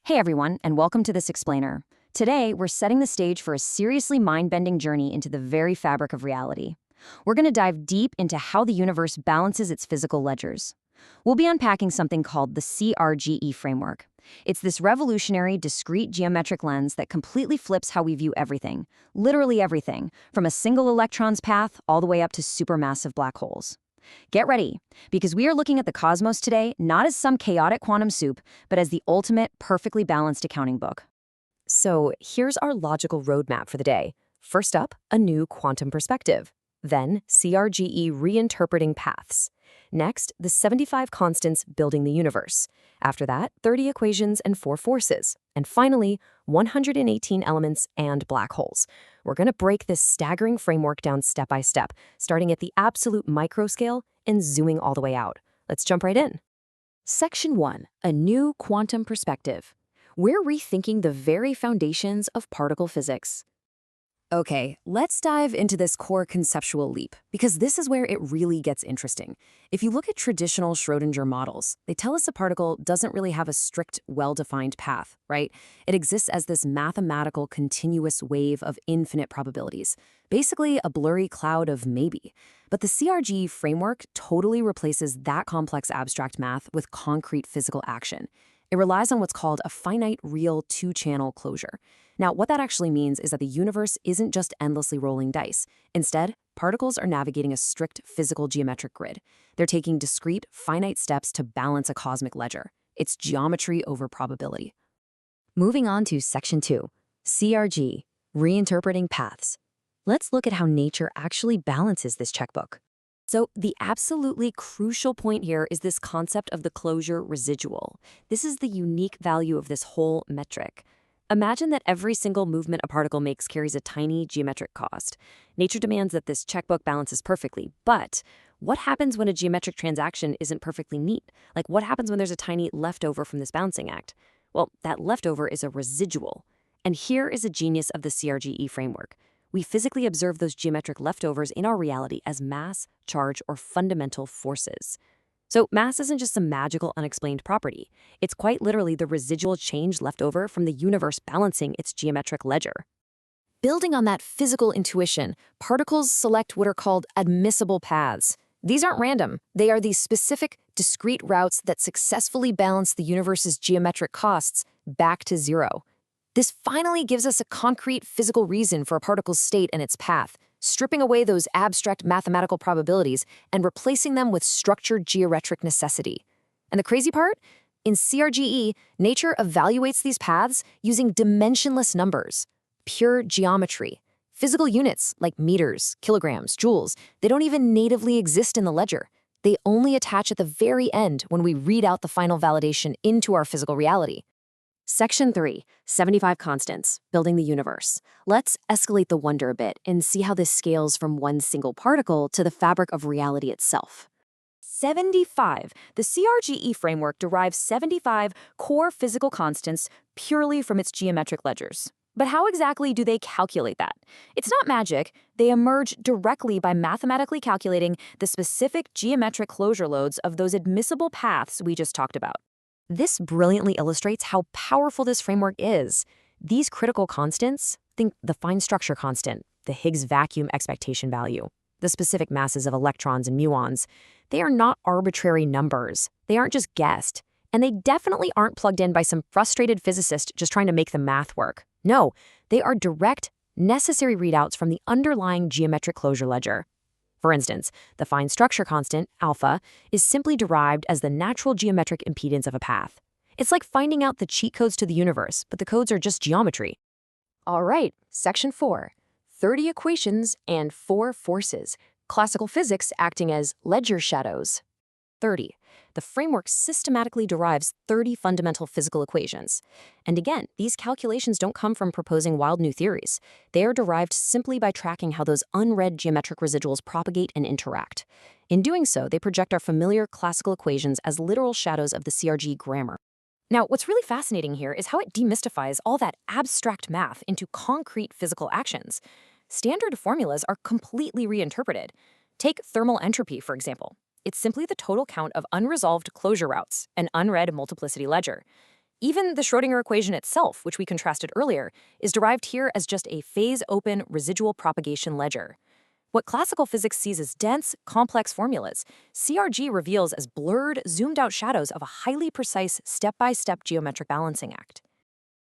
Hey everyone, and welcome to this explainer. Today, we're setting the stage for a seriously mind-bending journey into the very fabric of reality. We're going to dive deep into how the universe balances its physical ledgers. We'll be unpacking something called the CRGE framework. It's this revolutionary, discrete geometric lens that completely flips how we view everything, literally everything, from a single electron's path all the way up to supermassive black holes. Get ready, because we are looking at the cosmos today not as some chaotic quantum soup, but as the ultimate, perfectly balanced accounting book. So here's our logical roadmap for the day. First up, a new quantum perspective. Then, CRGE reinterpreting paths. Next, the 75 constants building the universe. After that, 30 equations and 4 forces. And finally, 118 elements and black holes. We're going to break this staggering framework down step by step, starting at the absolute micro scale and zooming all the way out. Let's jump right in. Section 1, a new quantum perspective. We're rethinking the very foundations of particle physics. Okay, let's dive into this core conceptual leap, because this is where it really gets interesting. If you look at traditional Schrödinger models, they tell us a particle doesn't really have a strict, well-defined path, right? It exists as this mathematical, continuous wave of infinite probabilities, basically a blurry cloud of maybe. But the CRGE framework totally replaces that complex abstract math with concrete physical action. It relies on what's called a finite real two-channel closure. Now, what that actually means is that the universe isn't just endlessly rolling dice. Instead, particles are navigating a strict physical geometric grid. They're taking discrete, finite steps to balance a cosmic ledger. It's geometry over probability. Moving on to Section 2, CRG, reinterpreting paths. Let's look at how nature actually balances this checkbook. So the absolutely crucial point here is this concept of the closure-residual. This is the unique value of this whole metric. Imagine that every single movement a particle makes carries a tiny geometric cost. Nature demands that this checkbook balances perfectly, but what happens when a geometric transaction isn't perfectly neat? Like, what happens when there's a tiny leftover from this balancing act? Well, that leftover is a residual. And here is a genius of the CRGE framework. We physically observe those geometric leftovers in our reality as mass, charge, or fundamental forces. So mass isn't just some magical, unexplained property. It's quite literally the residual change left over from the universe balancing its geometric ledger. Building on that physical intuition, particles select what are called admissible paths. These aren't random. They are these specific, discrete routes that successfully balance the universe's geometric costs back to zero. This finally gives us a concrete physical reason for a particle's state and its path, stripping away those abstract mathematical probabilities and replacing them with structured geometric necessity. And the crazy part? In CRGE, nature evaluates these paths using dimensionless numbers, pure geometry. Physical units like meters, kilograms, joules, they don't even natively exist in the ledger. They only attach at the very end when we read out the final validation into our physical reality. Section 3, 75 constants, building the universe. Let's escalate the wonder a bit and see how this scales from one single particle to the fabric of reality itself. 75. The CRGE framework derives 75 core physical constants purely from its geometric ledgers. But how exactly do they calculate that? It's not magic. They emerge directly by mathematically calculating the specific geometric closure loads of those admissible paths we just talked about. This brilliantly illustrates how powerful this framework is. These critical constants, think the fine structure constant, the Higgs vacuum expectation value, the specific masses of electrons and muons, they are not arbitrary numbers. They aren't just guessed. And they definitely aren't plugged in by some frustrated physicist just trying to make the math work. No, they are direct, necessary readouts from the underlying geometric closure ledger. For instance, the fine structure constant, alpha, is simply derived as the natural geometric impedance of a path. It's like finding out the cheat codes to the universe, but the codes are just geometry. All right, Section 4, 30 equations and 4 forces, classical physics acting as ledger shadows. 30. The framework systematically derives 30 fundamental physical equations. And again, these calculations don't come from proposing wild new theories. They are derived simply by tracking how those unread geometric residuals propagate and interact. In doing so, they project our familiar classical equations as literal shadows of the CRGE grammar. Now, what's really fascinating here is how it demystifies all that abstract math into concrete physical actions. Standard formulas are completely reinterpreted. Take thermal entropy, for example. It's simply the total count of unresolved closure routes, an unread multiplicity ledger. Even the Schrödinger equation itself, which we contrasted earlier, is derived here as just a phase-open residual propagation ledger. What classical physics sees as dense, complex formulas, CRG reveals as blurred, zoomed-out shadows of a highly precise step-by-step geometric balancing act.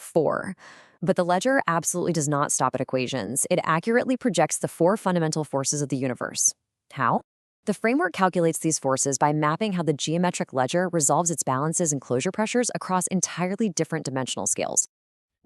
4. But the ledger absolutely does not stop at equations. It accurately projects the 4 fundamental forces of the universe. How? The framework calculates these forces by mapping how the geometric ledger resolves its balances and closure pressures across entirely different dimensional scales.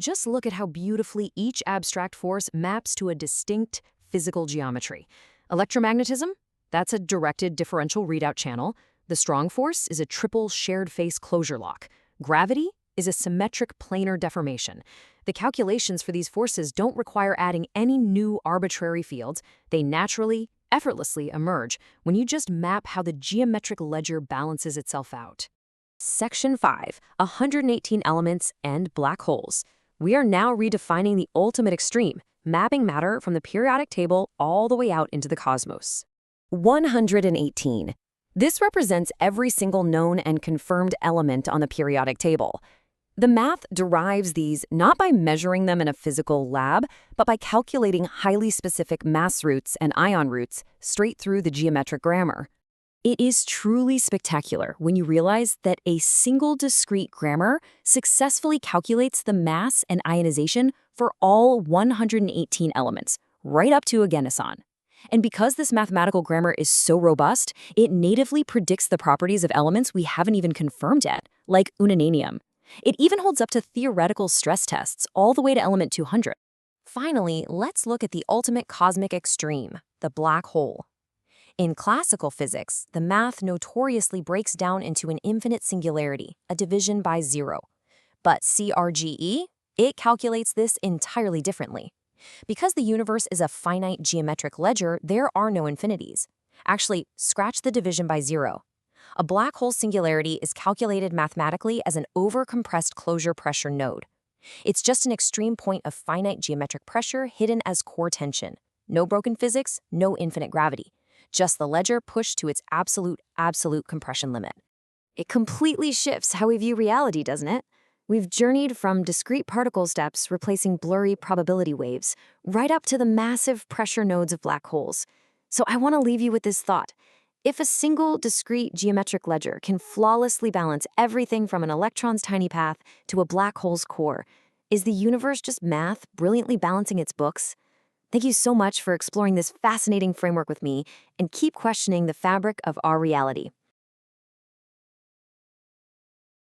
Just look at how beautifully each abstract force maps to a distinct physical geometry. Electromagnetism? That's a directed differential readout channel. The strong force is a triple shared face closure lock. Gravity is a symmetric planar deformation. The calculations for these forces don't require adding any new arbitrary fields. They naturally, effortlessly emerge when you just map how the geometric ledger balances itself out. Section 5, 118 elements and black holes. We are now redefining the ultimate extreme, mapping matter from the periodic table all the way out into the cosmos. 118. This represents every single known and confirmed element on the periodic table. The math derives these not by measuring them in a physical lab, but by calculating highly specific mass roots and ion roots straight through the geometric grammar. It is truly spectacular when you realize that a single discrete grammar successfully calculates the mass and ionization for all 118 elements, right up to a Geneson. And because this mathematical grammar is so robust, it natively predicts the properties of elements we haven't even confirmed yet, like unananium. It even holds up to theoretical stress tests all the way to element 200. Finally, let's look at the ultimate cosmic extreme, the black hole. In classical physics, the math notoriously breaks down into an infinite singularity, a division by zero. But CRGE, it calculates this entirely differently. Because the universe is a finite geometric ledger, there are no infinities. Actually, scratch the division by zero. A black hole singularity is calculated mathematically as an overcompressed closure pressure node. It's just an extreme point of finite geometric pressure hidden as core tension. No broken physics, no infinite gravity. Just the ledger pushed to its absolute compression limit. It completely shifts how we view reality, doesn't it? We've journeyed from discrete particle steps replacing blurry probability waves, right up to the massive pressure nodes of black holes. So I want to leave you with this thought. If a single discrete geometric ledger can flawlessly balance everything from an electron's tiny path to a black hole's core, is the universe just math brilliantly balancing its books? Thank you so much for exploring this fascinating framework with me, and keep questioning the fabric of our reality.